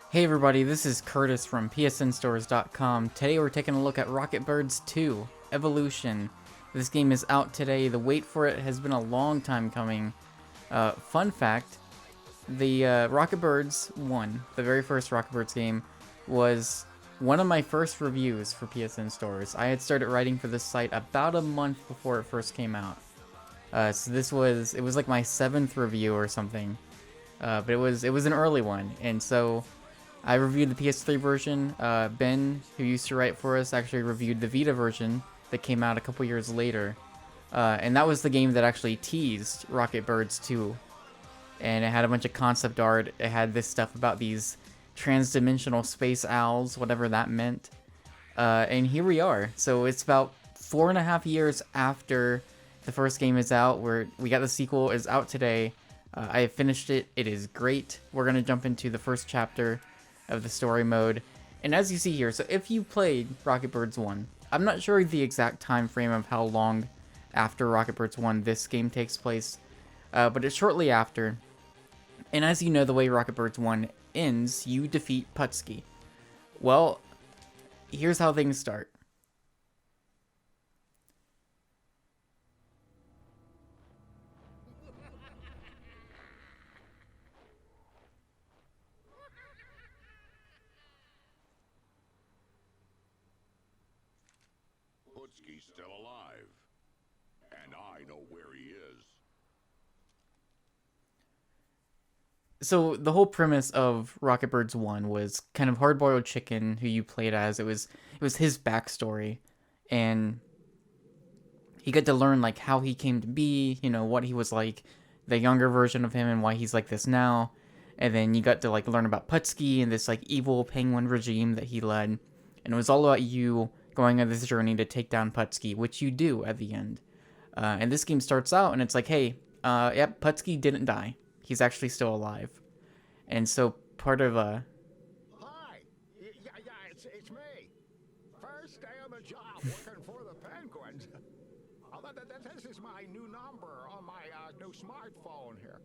Hey everybody, this is Curtis from PSNStores.com. Today we're taking a look at Rocketbirds 2, Evolution. This game is out today. The wait for it has been a long time coming. Fun fact, the Rocketbirds 1, the very first Rocketbirds game, was one of my first reviews for PSN Stores. I had started writing for this site about a month before it first came out. So it was like my 7th review or something. But it was an early one, and so I reviewed the PS3 version. Ben, who used to write for us, actually reviewed the Vita version that came out a couple years later. And that was the game that actually teased Rocketbirds 2. And it had a bunch of concept art. It had this stuff about these trans-dimensional space owls, whatever that meant. And here we are. So it's about 4.5 years after the first game is out, where we got the sequel is out today. I have finished it. It is great. We're going to jump into the first chapter of the story mode. And as you see here, so if you played Rocketbirds 1, I'm not sure the exact time frame of how long after Rocketbirds 1 this game takes place, but it's shortly after. And as you know, the way Rocketbirds 1 ends, you defeat Putzki. Well, here's how things start. Putzki's still alive, and I know where he is. So the whole premise of Rocketbirds 1 was kind of Hardboiled Chicken, who you played as. It was his backstory, and he got to learn like how he came to be, you know, what he was like, the younger version of him, and why he's like this now. And then you got to like learn about Putzki and this like evil penguin regime that he led, and it was all about you going on this journey to take down Putzki, which you do at the end. And this game starts out, and it's like, hey, yep, Putzki didn't die. He's actually still alive. And so part of Hi. It's me. First day on the job working for the Penguins. This is my new number on my new smartphone here.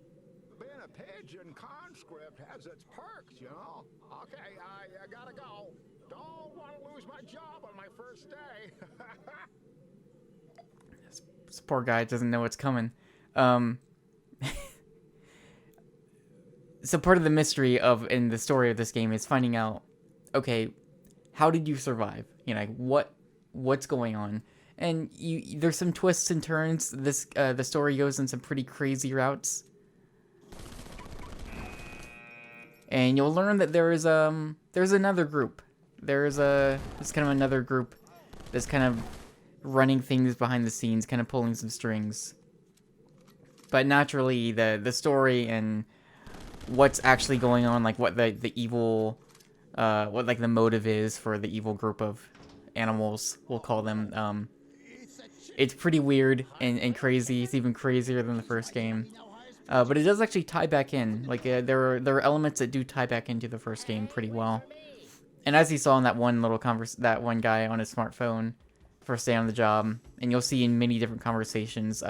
Being a pigeon conscript has its perks, you know? Okay, I gotta go. Don't want to lose my job on my first day. this poor guy doesn't know what's coming. So part of the mystery in the story of this game is finding out, okay, how did you survive? You know, like, what's going on? And there's some twists and turns. The story goes in some pretty crazy routes. And you'll learn that there's another group. There's kind of another group that's kind of running things behind the scenes, kind of pulling some strings. But naturally, the story and what's actually going on, like what the evil, what like the motive is for the evil group of animals, we'll call them. It's pretty weird and crazy. It's even crazier than the first game. But it does actually tie back in. Like there are elements that do tie back into the first game pretty well. And as you saw in that one little that one guy on his smartphone, first day on the job, and you'll see in many different conversations,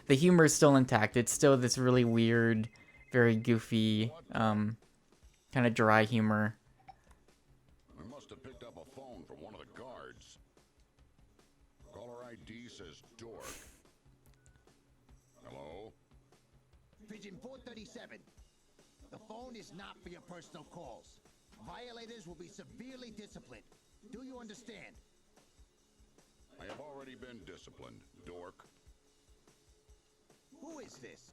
the humor is still intact. It's still this really weird, very goofy, kind of dry humor. I must have picked up a phone from one of the guards. Caller ID says Dork. Hello? Pigeon 437. The phone is not for your personal calls. Violators will be severely disciplined. Do you understand? I have already been disciplined, Dork. Who is this?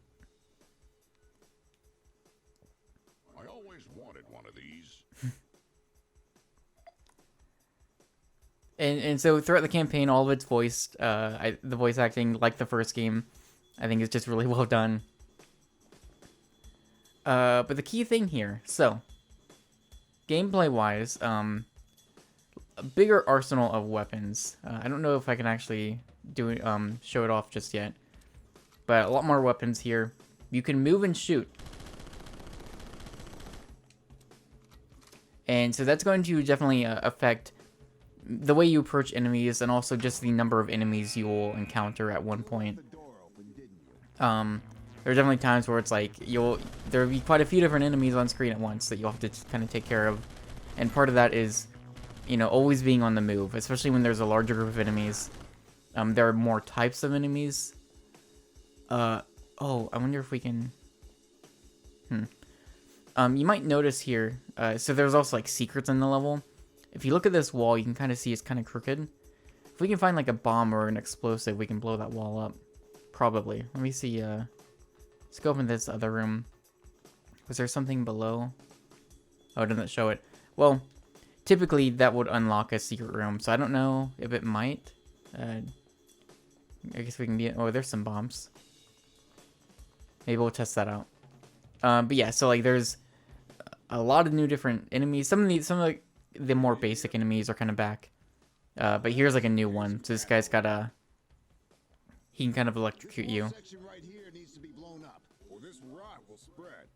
I always wanted one of these. And so throughout the campaign, all of it's voiced. The voice acting, like the first game, I think is just really well done. But the key thing here, so gameplay-wise, a bigger arsenal of weapons. I don't know if I can actually show it off just yet, but a lot more weapons here. You can move and shoot. And so that's going to definitely affect the way you approach enemies, and also just the number of enemies you will encounter at one point. There are definitely times where it's like there'll be quite a few different enemies on screen at once that you'll have to kind of take care of, and part of that is, you know, always being on the move, especially when there's a larger group of enemies. There are more types of enemies. Oh, I wonder if we can. You might notice here. So there's also like secrets in the level. If you look at this wall, you can kind of see it's kind of crooked. If we can find like a bomb or an explosive, we can blow that wall up. Probably. Let me see. Let's go open this other room. Was there something below? Oh, it doesn't show it. Well, typically that would unlock a secret room, so I don't know if it might. I guess we can be. Oh, there's some bombs. Maybe we'll test that out. But yeah, so like there's a lot of new different enemies. Some of the more basic enemies are kind of back. But here's like a new one. So this guy's got he can kind of electrocute you. Section right here needs to be blown up. Or this rot will spread.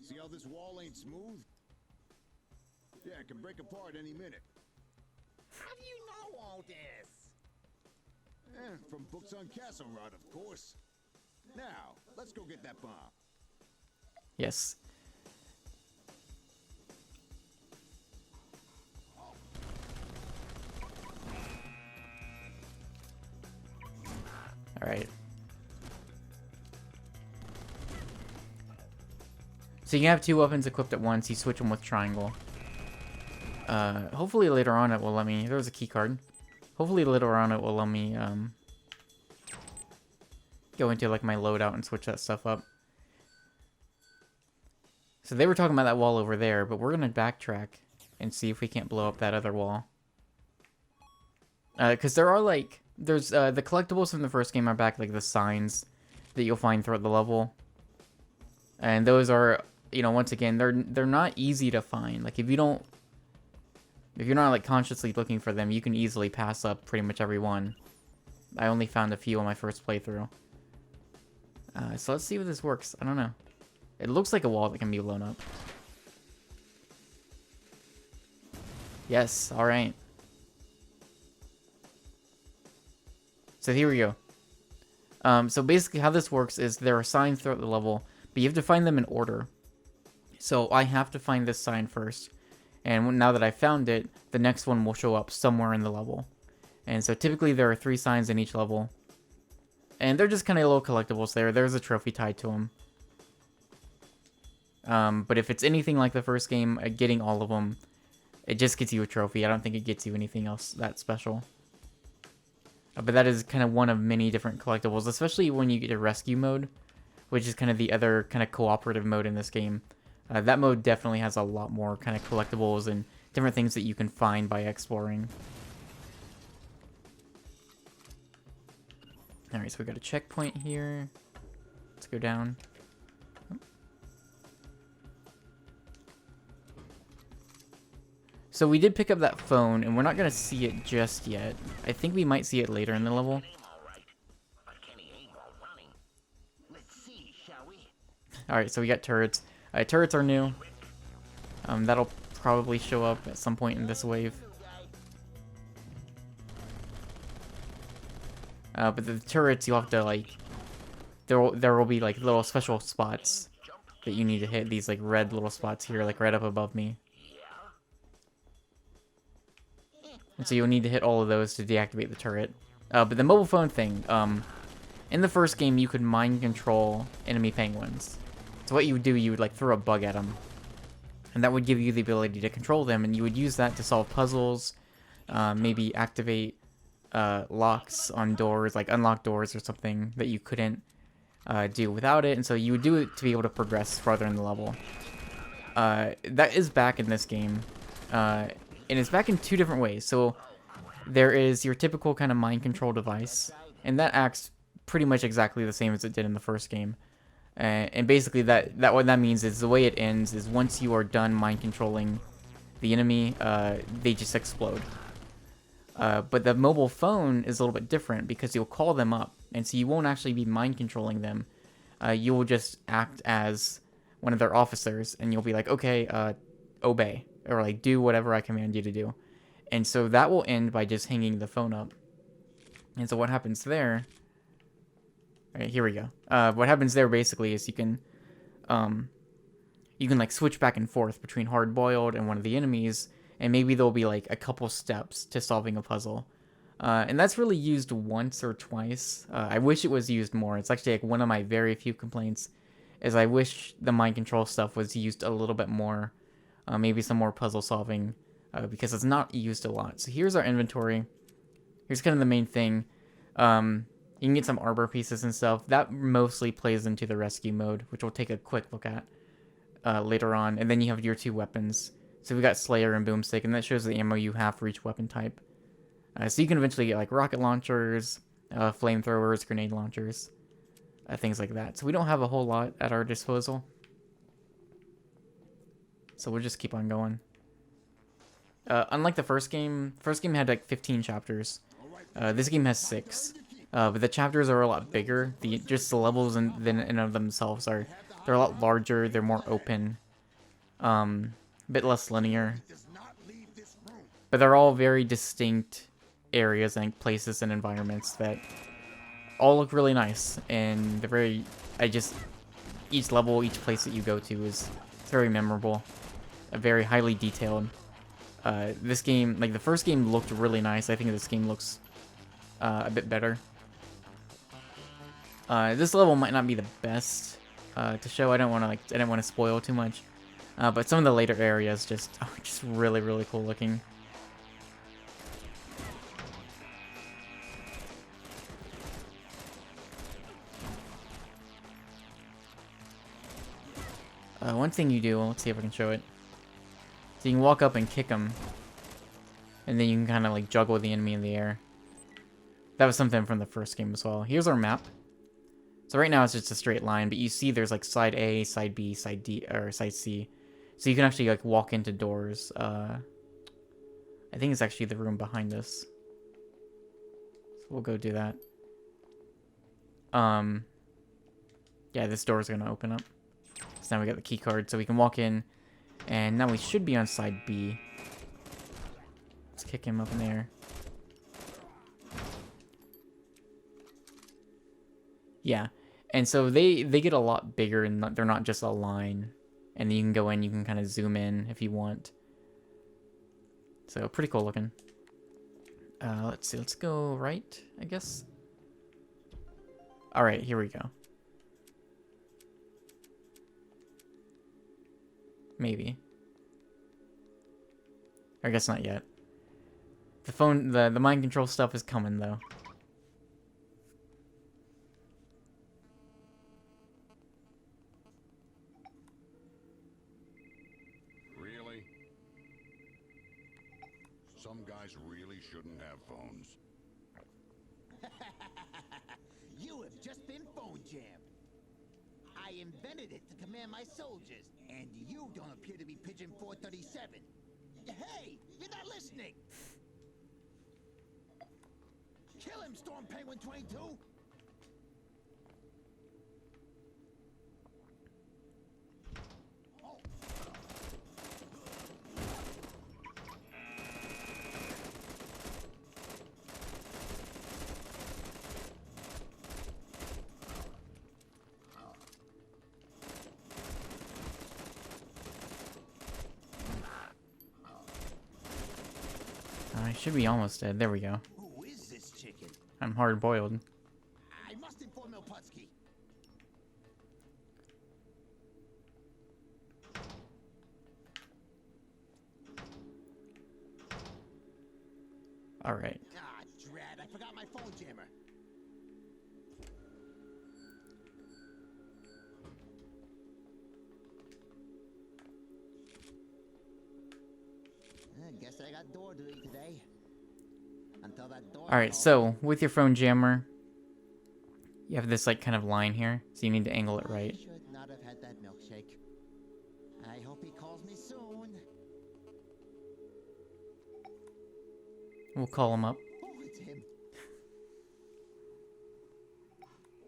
See how this wall ain't smooth? Yeah, it can break apart any minute. How do you know all this? From books on castle rot, of course. Now, let's go get that bomb. Yes. All right. So you can have two weapons equipped at once. You switch them with triangle. Hopefully later on it will let me. There was a key card. Hopefully later on it will let me go into like my loadout and switch that stuff up. So they were talking about that wall over there, but we're gonna backtrack and see if we can't blow up that other wall. Because there are like there's the collectibles from the first game are back, like the signs that you'll find throughout the level, and those are, you know, once again they're not easy to find. Like if you're not like consciously looking for them, you can easily pass up pretty much every one. I only found a few on my first playthrough. So let's see if this works. I don't know. It looks like a wall that can be blown up. Yes, alright. So here we go. So basically how this works is there are signs throughout the level, but you have to find them in order. So I have to find this sign first. And now that I found it, the next one will show up somewhere in the level. And so typically there are 3 signs in each level. And they're just kind of little collectibles there. There's a trophy tied to them. But if it's anything like the first game, getting all of them, it just gets you a trophy. I don't think it gets you anything else that special. But that is kind of one of many different collectibles, especially when you get to rescue mode, which is kind of the other kind of cooperative mode in this game. That mode definitely has a lot more kind of collectibles and different things that you can find by exploring. Alright, so we got a checkpoint here. Let's go down. So we did pick up that phone, and we're not going to see it just yet. I think we might see it later in the level. Alright, so we got turrets. Turrets are new. That'll probably show up at some point in this wave. But the turrets, you'll have to, like... There will be, like, little special spots that you need to hit. These, like, red little spots here, like, right up above me. And so you'll need to hit all of those to deactivate the turret. But the mobile phone thing, in the first game, you could mind control enemy penguins. So what you would do, you would like throw a bug at them. And that would give you the ability to control them, and you would use that to solve puzzles, maybe activate locks on doors, like unlock doors or something that you couldn't do without it. And so you would do it to be able to progress farther in the level. That is back in this game. And it's back in 2 different ways. So there is your typical kind of mind control device, and that acts pretty much exactly the same as it did in the first game. And basically that what that means is the way it ends is once you are done mind controlling the enemy, they just explode. But the mobile phone is a little bit different because you'll call them up, and so you won't actually be mind controlling them. You will just act as one of their officers, and you'll be like, okay, obey, or like do whatever I command you to do. And so that will end by just hanging the phone up. And so what happens there Alright, here we go. What happens there basically is you can like switch back and forth between hard-boiled and one of the enemies, and maybe there'll be like a couple steps to solving a puzzle. And that's really used once or twice. I wish it was used more. It's actually like one of my very few complaints is I wish the mind control stuff was used a little bit more. Maybe some more puzzle solving, because it's not used a lot. So here's our inventory. Here's kind of the main thing. You can get some arbor pieces and stuff. That mostly plays into the rescue mode, which we'll take a quick look at later on. And then you have your 2 weapons. So we got Slayer and Boomstick, and that shows the ammo you have for each weapon type. So you can eventually get like rocket launchers, flamethrowers, grenade launchers, things like that. So we don't have a whole lot at our disposal. So we'll just keep on going. Unlike the first game had like 15 chapters. This game has 6. But the chapters are a lot bigger. Just the levels in and of themselves they're a lot larger. They're more open, a bit less linear. But they're all very distinct areas and places and environments that all look really nice. And they're very, each level, each place that you go to it's very memorable, very highly detailed. This game, like the first game, looked really nice. I think this game looks a bit better. This level might not be the best to show. I don't want to spoil too much. But some of the later areas just really, really cool looking. One thing you do, let's see if I can show it. So you can walk up and kick them, and then you can kind of like juggle the enemy in the air. That was something from the first game as well. Here's our map. So right now it's just a straight line, but you see there's like side A, side B, side D, or side C. So you can actually like walk into doors. I think it's actually the room behind us. So we'll go do that. Yeah, this door is gonna open up. So now we got the key card, so we can walk in, and now we should be on side B. Let's kick him up in the air. Yeah, and so they get a lot bigger, and they're not just a line. And then you can go in, you can kind of zoom in if you want. So pretty cool looking. Let's see, let's go right, I guess. All right, here we go. Maybe. Or I guess not yet. The mind control stuff is coming though. Really? Some guys really shouldn't have phones. You have just been phone jammed. I invented it to command my soldiers, and you don't appear to be Pigeon 437. Hey, you're not listening. Kill him, Storm Penguin 22. I should be almost dead. There we go. Who is this chicken? I'm hard boiled. I must inform Putzki. All right. Ah, drat! I forgot my phone jammer. I guess I got door duty today. Until that door. All right. So with your phone jammer, you have this like kind of line here, so you need to angle it right. I should not have had that milkshake. I hope he calls me soon. We'll call him up. Oh, it's him.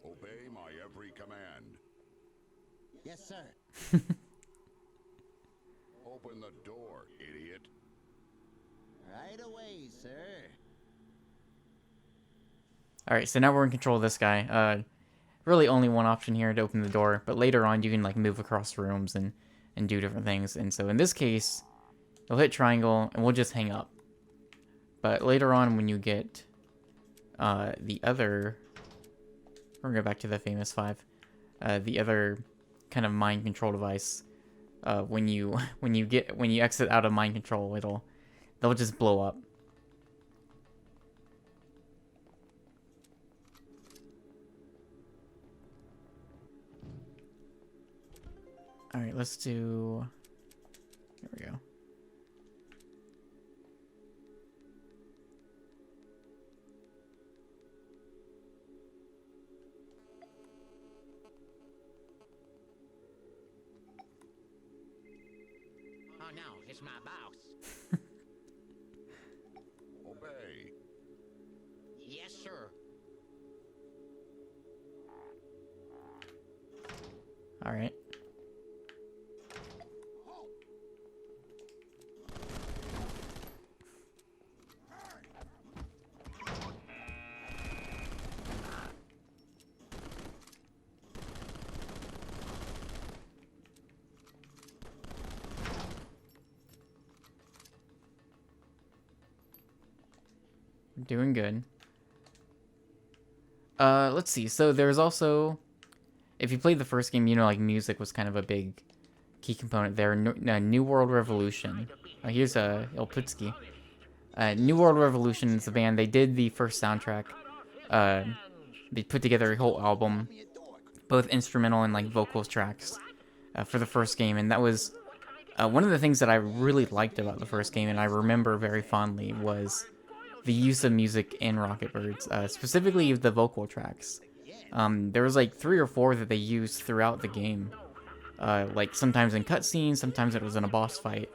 Obey my every command. Yes, sir. Open the door, idiot. Right away, sir. All right. So now we're in control of this guy. really only one option here to open the door, but later on you can like move across rooms and do different things. And so in this case, you'll hit triangle and we'll just hang up. But later on when you get the other, we're gonna go back to the famous 5, the other kind of mind control device, when you exit out of mind control, they'll just blow up. All right, let's do. Here we go. Oh no, it's my boss. Obey. Yes, sir. All right. Doing good. Let's see. So there's also, if you played the first game, you know, like music was kind of a big key component there. New World Revolution. Here's Putzki. New World Revolution is the band. They did the first soundtrack. They put together a whole album, both instrumental and like vocals tracks, for the first game, and that was one of the things that I really liked about the first game, and I remember very fondly, was the use of music in Rocketbirds, specifically the vocal tracks. There was like 3 or 4 that they used throughout the game, like sometimes in cutscenes, sometimes it was in a boss fight,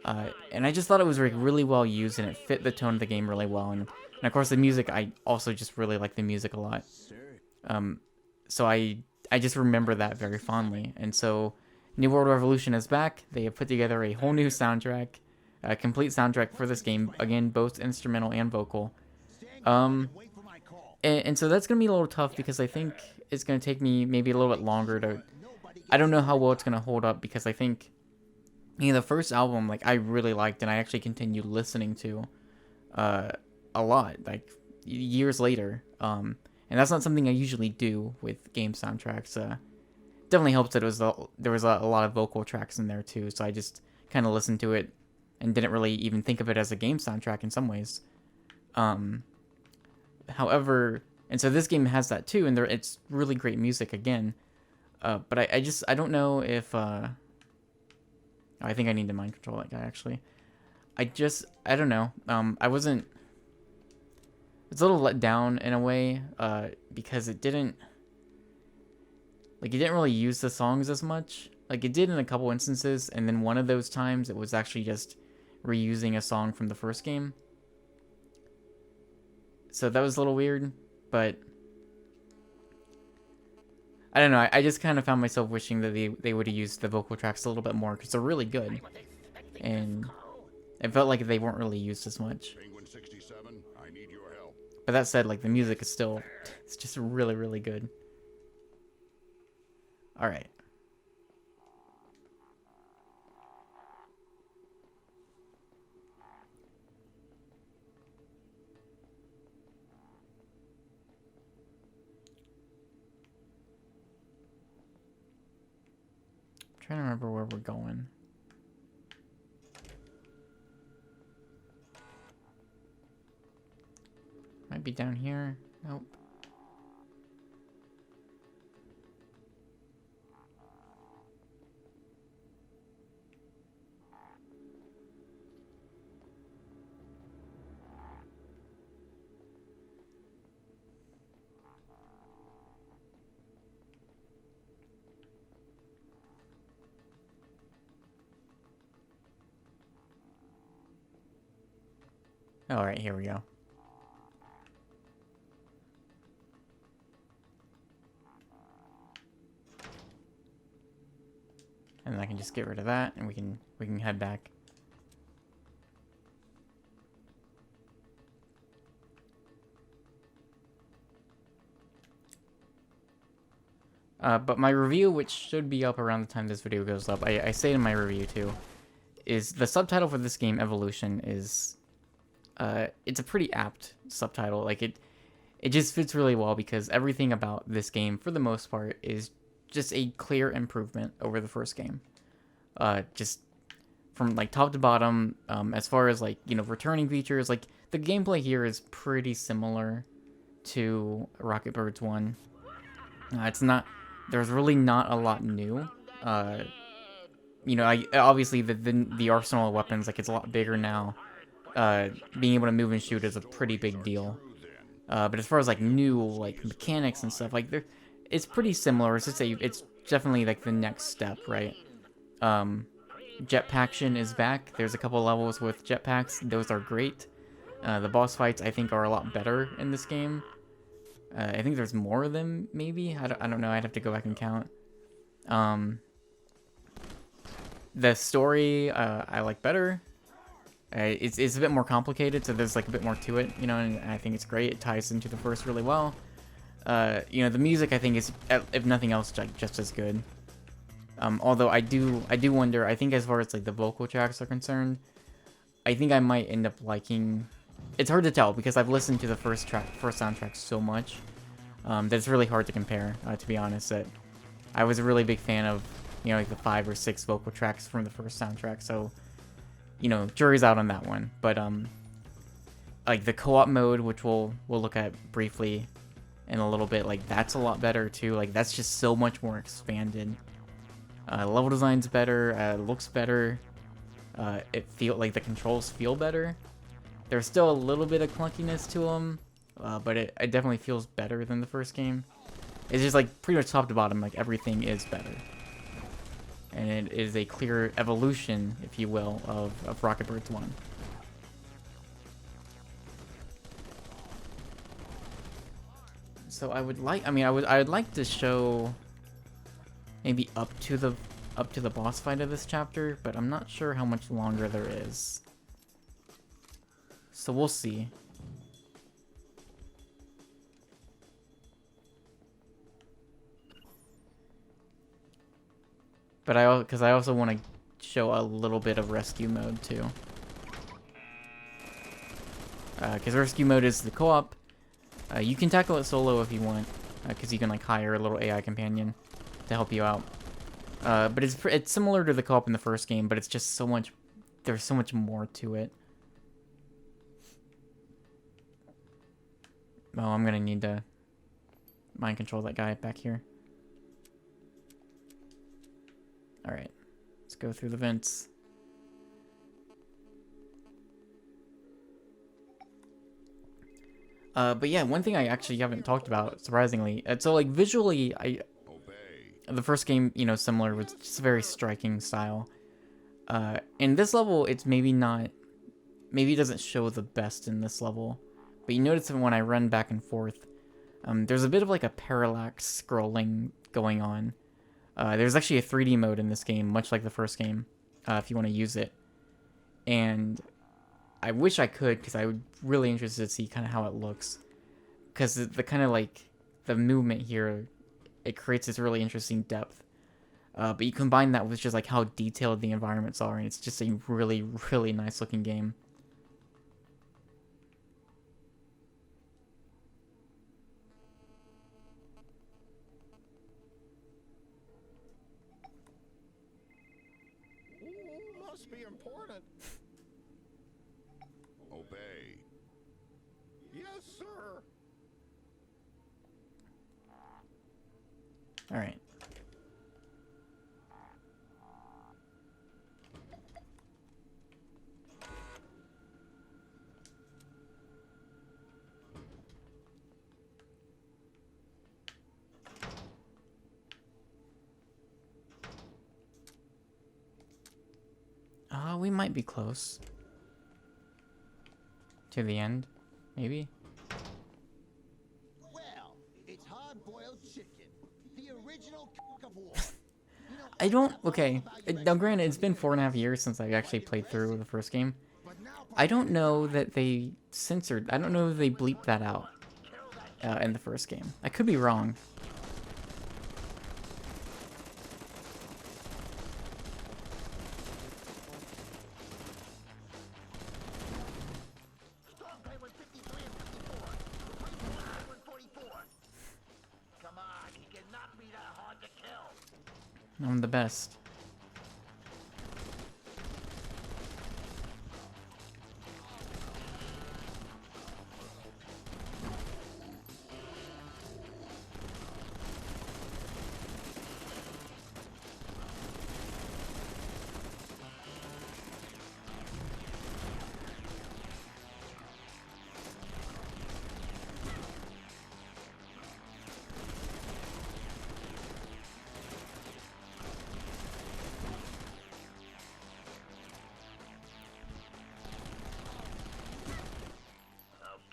and I just thought it was like really well used and it fit the tone of the game really well. And of course the music, I also just really like the music a lot. So I just remember that very fondly. And so New World Revolution is back. They have put together a whole new soundtrack. A complete soundtrack for this game, again, both instrumental and vocal. And so that's going to be a little tough because I think it's going to take me maybe a little bit longer to... I don't know how well it's going to hold up because I think, you know, the first album, like, I really liked and I actually continued listening to a lot, like, years later. And that's not something I usually do with game soundtracks. Definitely helps that there was a lot of vocal tracks in there, too, so I just kind of listened to it and didn't really even think of it as a game soundtrack in some ways. However, and so this game has that too, and it's really great music again. But I don't know if... I think I need to mind control that guy, actually. I don't know. I wasn't... It's a little let down in a way, because it didn't really use the songs as much. Like, it did in a couple instances, and then one of those times it was actually just reusing a song from the first game. So that was a little weird, but I don't know. I just kind of found myself wishing that they would have used the vocal tracks a little bit more because they're really good, and it felt like they weren't really used as much. Penguin 67, I need your help. But that said, like, the music is still, it's just really, really good. All right. Trying to remember where we're going. Might be down here. Nope. All right, here we go. And I can just get rid of that, and we can head back. But my review, which should be up around the time this video goes up, I say in my review too, is the subtitle for this game, Evolution, is it's a pretty apt subtitle. Like it just fits really well because everything about this game, for the most part, is just a clear improvement over the first game. Just from like top to bottom, as far as like, you know, returning features, like the gameplay here is pretty similar to Rocketbirds 1. There's really not a lot new. You know, obviously the arsenal of weapons, like, it's a lot bigger now. Being able to move and shoot is a pretty big deal. But as far as like new like mechanics and stuff, like it's pretty similar. It's definitely like the next step, right? Jetpaction is back. There's a couple levels with jetpacks. Those are great. The boss fights, I think, are a lot better in this game. I think there's more of them, maybe? I don't know. I'd have to go back and count. The story, I like better. It's a bit more complicated, so there's like a bit more to it, you know, and I think it's great. It ties into the first really well. You know, the music, I think, is, if nothing else, like, just as good. Although I do wonder, I think as far as like the vocal tracks are concerned, I think I might end up liking... It's hard to tell because I've listened to the first soundtrack so much that it's really hard to compare, to be honest. That I was a really big fan of, you know, like the 5 or 6 vocal tracks from the first soundtrack, so, you know, jury's out on that one. But like the co-op mode, which we'll look at briefly in a little bit, like that's a lot better too. Like that's just so much more expanded. Level design's better, looks better. It feel like the controls feel better. There's still a little bit of clunkiness to them, but it definitely feels better than the first game. It's just like pretty much top to bottom, like everything is better. And it is a clear evolution, if you will, of Rocketbirds 1. So I would like to show maybe up to the boss fight of this chapter, but I'm not sure how much longer there is. So we'll see. But because I also want to show a little bit of rescue mode too. Because rescue mode is the co-op. You can tackle it solo if you want, because you can like hire a little AI companion to help you out. But it's similar to the co-op in the first game, but it's just so much. There's so much more to it. Oh, I'm gonna need to mind control that guy back here. Alright, let's go through the vents. But yeah, one thing I actually haven't talked about, surprisingly. So like visually, the first game, you know, similar, was just a very striking style. In this level, it's maybe it doesn't show the best in this level. But you notice that when I run back and forth, there's a bit of like a parallax scrolling going on. There's actually a 3D mode in this game, much like the first game, if you want to use it. And I wish I could, because I would really interested to see kind of how it looks. Because the kind of like, the movement here, it creates this really interesting depth. But you combine that with just like how detailed the environments are, and it's just a really, really nice looking game. Must be important. Obey. Yes, sir. All right. We might be close to the end, maybe. Well, it's hard-boiled chicken, the original cook of war. You know, I don't. Okay. Now, granted, it's been 4.5 years since I actually played through the first game. I don't know that they censored. I don't know if they bleeped that out in the first game. I could be wrong. I'm the best.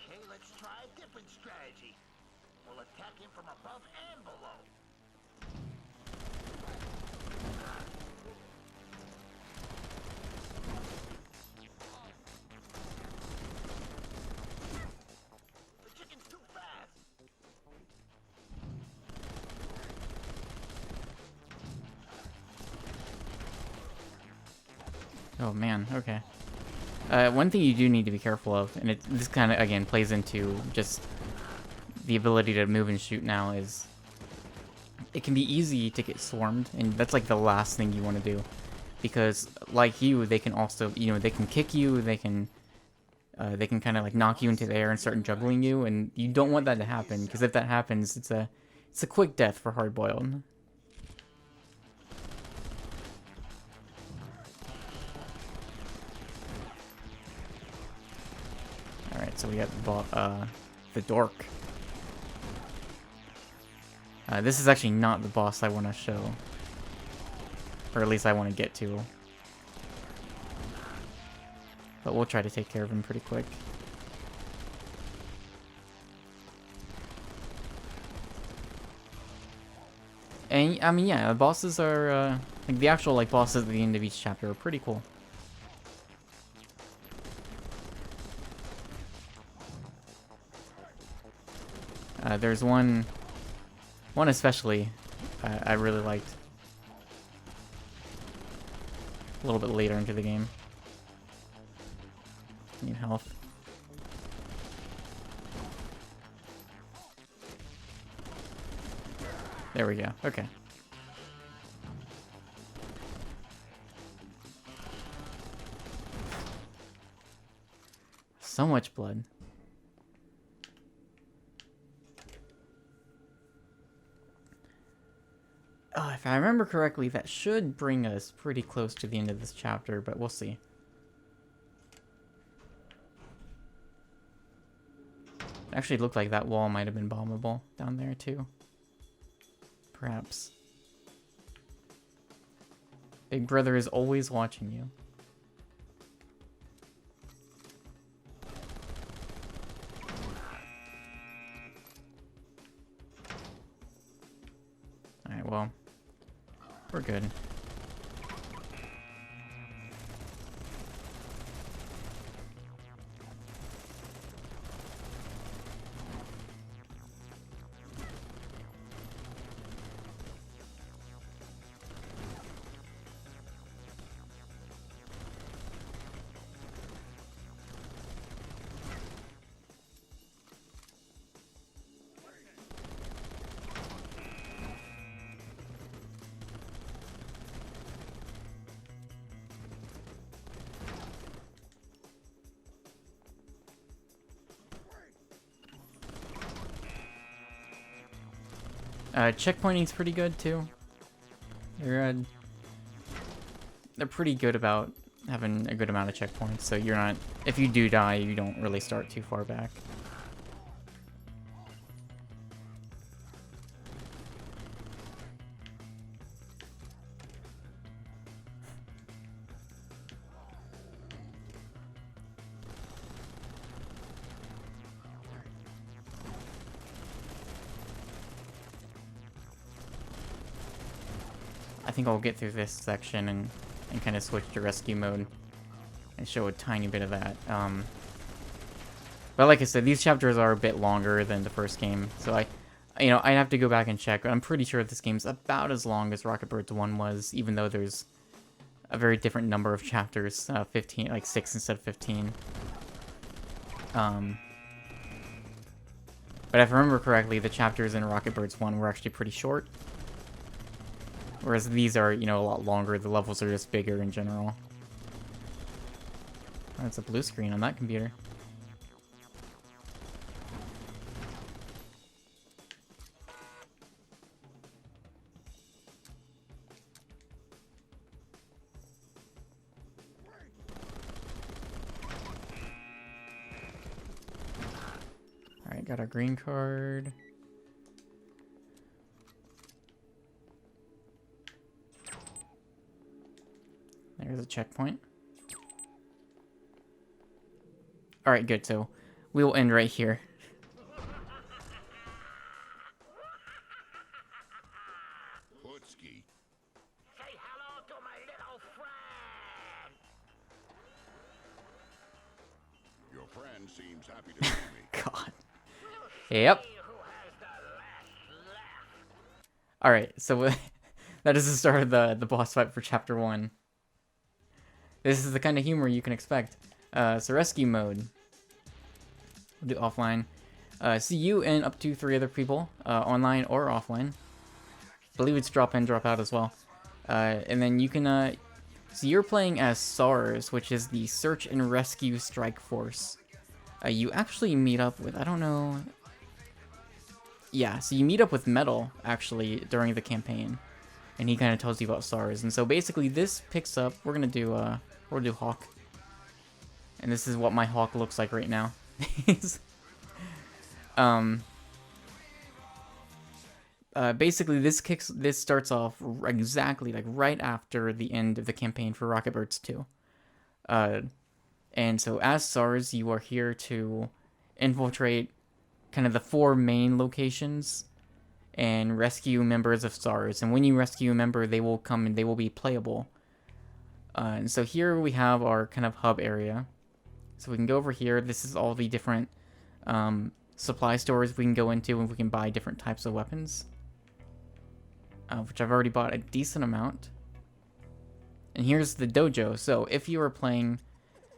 Okay, let's try a different strategy. We'll attack him from above and below. The chicken's too fast. Oh man, okay. One thing you do need to be careful of, and this kind of, again, plays into just the ability to move and shoot now, is it can be easy to get swarmed, and that's like the last thing you want to do. Because, like you, they can also, you know, they can kick you, they can kind of like knock you into the air and start juggling you, and you don't want that to happen, because if that happens, it's a quick death for Hardboiled. Alright, so we got the dork. This is actually not the boss I want to show. Or at least I want to get to. But we'll try to take care of him pretty quick. And, I mean, yeah, the bosses are, like, the actual, like, bosses at the end of each chapter are pretty cool. There's one especially I really liked. A little bit later into the game. Need health. There we go. Okay. So much blood. Oh, if I remember correctly, that should bring us pretty close to the end of this chapter, but we'll see. It actually looked like that wall might have been bombable down there, too. Perhaps. Big Brother is always watching you. Alright, well. We're good. Checkpointing's pretty good too. They're pretty good about having a good amount of checkpoints, so you're not, if you do die, you don't really start too far back. I think I'll get through this section and kind of switch to rescue mode and show a tiny bit of that. But like I said, these chapters are a bit longer than the first game, so I'd have to go back and check. I'm pretty sure this game's about as long as Rocketbirds 1 was, even though there's a very different number of chapters, 15, like 6 instead of 15. But if I remember correctly, the chapters in Rocketbirds 1 were actually pretty short. Whereas these are, you know, a lot longer. The levels are just bigger in general. Oh, it's a blue screen on that computer. Alright, got our green card. There's a checkpoint. Alright, good. So we will end right here. Putzki. Say hello to my little friend. Your friend seems happy to see me. God. Yep. Who has the last laugh? Alright, so that is the start of the boss fight for Chapter 1. This is the kind of humor you can expect. So rescue mode. We'll do offline. See you and up to 3 other people, online or offline. I believe it's drop in, drop out as well. And then you can, so you're playing as SARS, which is the Search and Rescue Strike Force. You actually meet up with, I don't know... Yeah, so you meet up with Metal, actually, during the campaign. And he kind of tells you about SARS. And so basically this picks up, we'll do Hawk. And this is what my Hawk looks like right now. Basically this starts off exactly like right after the end of the campaign for Rocketbirds 2. And so as SARS, you are here to infiltrate kind of the 4 main locations and rescue members of SARS. And when you rescue a member, they will come and they will be playable. And so here we have our kind of hub area. So we can go over here. This is all the different supply stores we can go into and we can buy different types of weapons. Which I've already bought a decent amount. And here's the dojo. So if you have a friend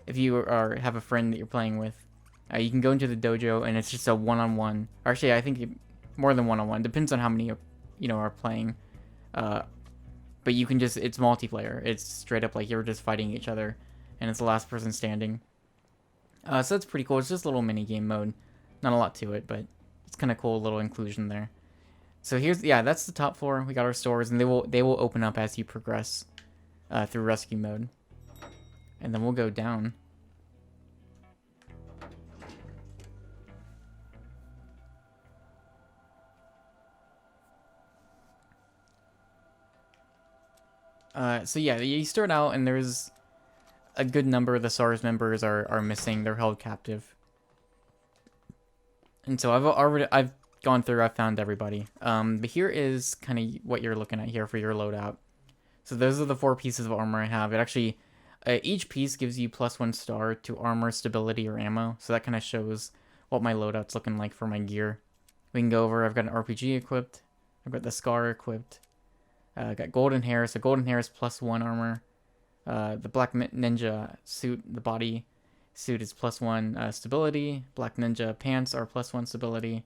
that you're playing with, you can go into the dojo and it's just a one-on-one. Actually, I think more than one-on-one. Depends on how many are playing. But you can just, it's multiplayer. It's straight up like you're just fighting each other, and it's the last person standing. So that's pretty cool. It's just a little mini game mode. Not a lot to it, but it's kind of cool little inclusion there. So that's the top floor. We got our stores, and they will open up as you progress through rescue mode. And then we'll go down. So yeah, you start out and there's a good number of the SARS members are missing. They're held captive. And so I've gone through, I've found everybody. But here is kind of what you're looking at here for your loadout. So those are the 4 pieces of armor I have. It actually, each piece gives you +1 star to armor, stability, or ammo. So that kind of shows what my loadout's looking like for my gear. We can go over, I've got an RPG equipped. I've got the Scar equipped. Got golden hair, so golden hair is +1 armor. The black ninja suit, the body suit is +1 stability. Black ninja pants are +1 stability.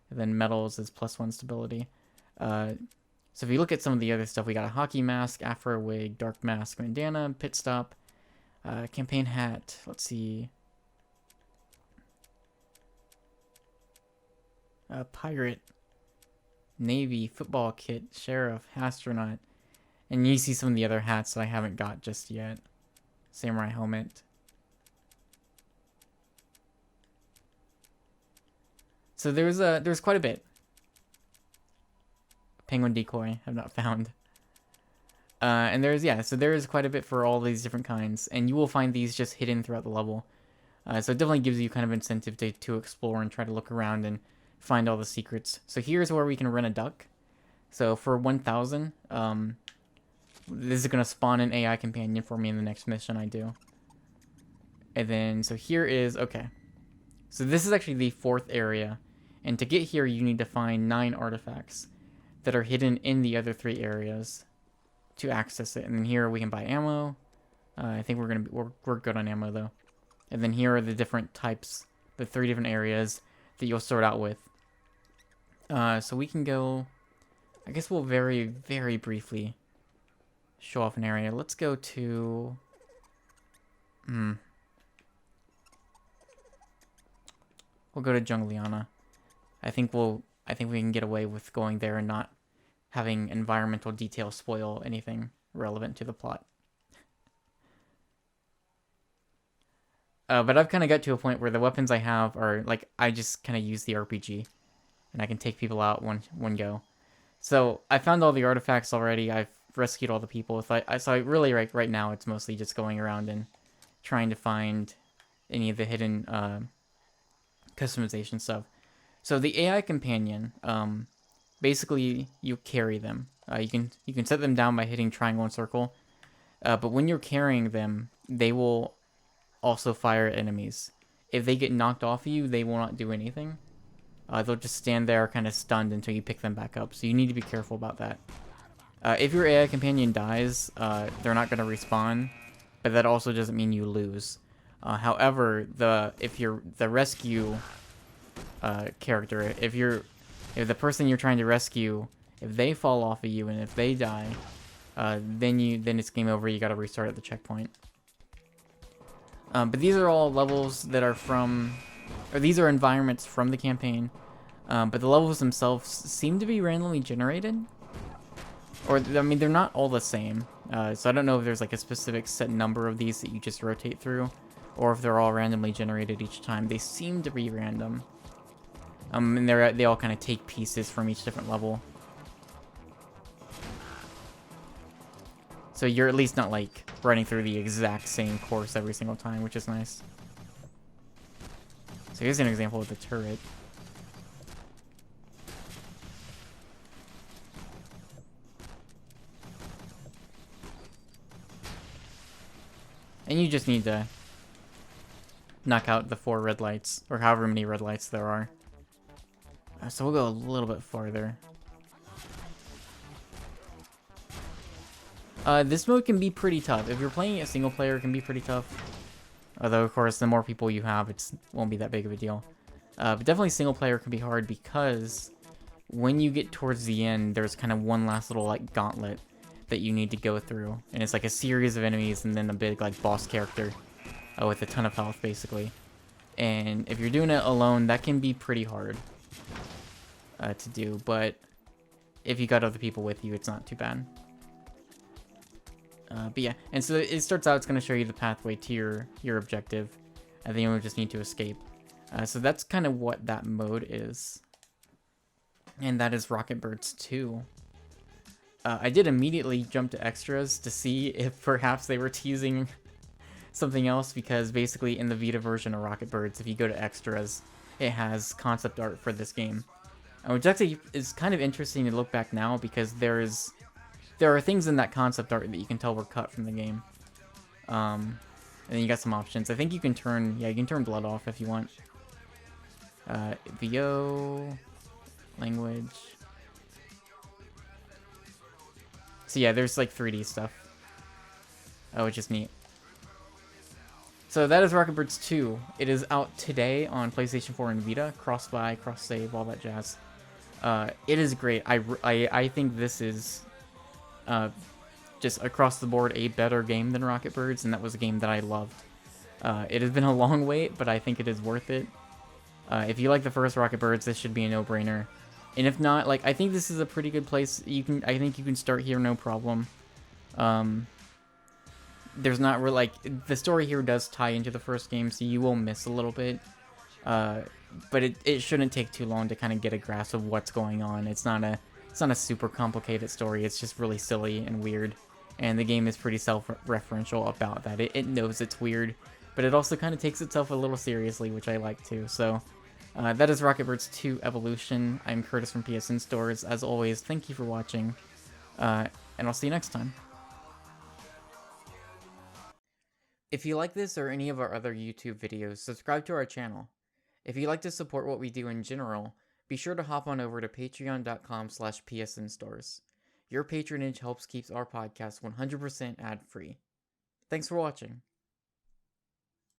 And then metals is +1 stability. So if you look at some of the other stuff, we got a hockey mask, afro wig, dark mask, bandana, pit stop, campaign hat. Let's see. Pirate. Navy, football kit, sheriff, astronaut, and you see some of the other hats that I haven't got just yet. Samurai helmet. So there's quite a bit. Penguin decoy, I've not found. And there is quite a bit for all these different kinds, and you will find these just hidden throughout the level. So it definitely gives you kind of incentive to explore and try to look around and find all the secrets. So here's where we can rent a duck. So for 1,000, this is going to spawn an AI companion for me in the next mission I do. And then, so here is, okay. So this is actually the 4th area. And to get here, you need to find 9 artifacts that are hidden in the other 3 areas to access it. And then here we can buy ammo. I think we're good on ammo though. And then here are the different types, the 3 different areas that you'll start out with. So we can go I guess we'll very, very briefly show off an area. Let's go to... We'll go to Jungliana. I think we can get away with going there and not having environmental detail spoil anything relevant to the plot. But I've kind of got to a point where the weapons I have are, like, I just kind of use the RPG. And I can take people out one go. So, I found all the artifacts already. I've rescued all the people. So I really, right now, it's mostly just going around and trying to find any of the hidden customization stuff. So, the AI companion, basically, you carry them. You can set them down by hitting triangle and circle. But when you're carrying them, they will also fire at enemies. If they get knocked off of you, they will not do anything. They'll just stand there kind of stunned until you pick them back up. So you need to be careful about that. If your AI companion dies, they're not going to respawn, but that also doesn't mean you lose. However, if you're the rescue character, if the person you're trying to rescue, if they fall off of you and if they die, then it's game over. You got to restart at the checkpoint. But these are all levels that are these are environments from the campaign. But the levels themselves seem to be randomly generated. Or, I mean, they're not all the same. So I don't know if there's like a specific set number of these that you just rotate through, or if they're all randomly generated each time. They seem to be random. And they all kind of take pieces from each different level. So you're at least not like running through the exact same course every single time, which is nice. So here's an example of the turret. And you just need to knock out the 4 red lights, or however many red lights there are. So we'll go a little bit farther. This mode can be pretty tough. If you're playing a single player, it can be pretty tough. Although, of course, the more people you have, it won't be that big of a deal. But definitely single player can be hard because when you get towards the end, there's kind of one last little, like, gauntlet that you need to go through. And it's like a series of enemies and then a big, like, boss character with a ton of health, basically. And if you're doing it alone, that can be pretty hard to do. But if you got other people with you, it's not too bad. But yeah, and so it starts out, it's going to show you the pathway to your objective, and then you'll just need to escape. So that's kind of what that mode is. And that is Rocketbirds 2. I did immediately jump to extras to see if perhaps they were teasing something else, because basically in the Vita version of Rocketbirds, if you go to extras, it has concept art for this game. Which actually is kind of interesting to look back now, because there are things in that concept art that you can tell were cut from the game. And then you got some options. I think you can turn blood off if you want. VO, language. So yeah, there's like 3D stuff. Which is neat. So that is Rocketbirds 2. It is out today on PlayStation 4 and Vita. Cross-buy, cross-save, all that jazz. It is great. I think this is just across the board a better game than Rocketbirds, and that was a game that I loved. It has been a long wait, but I think it is worth it. If you like the first Rocketbirds, this should be a no-brainer. And if not, like, I think this is a pretty good place. I think you can start here, no problem. There's not really, like, the story here does tie into the first game, so you will miss a little bit. But it shouldn't take too long to kind of get a grasp of what's going on. It's not a super complicated story. It's just really silly and weird. And the game is pretty self-referential about that. It knows it's weird, but it also kind of takes itself a little seriously, which I like too. So that is Rocketbirds 2 Evolution. I'm Curtis from PSNStores. As always, thank you for watching, and I'll see you next time. If you like this or any of our other YouTube videos, subscribe to our channel. If you'd like to support what we do in general, be sure to hop on over to patreon.com/PSNstores. Your patronage helps keep our podcast 100% ad-free. Thanks for watching.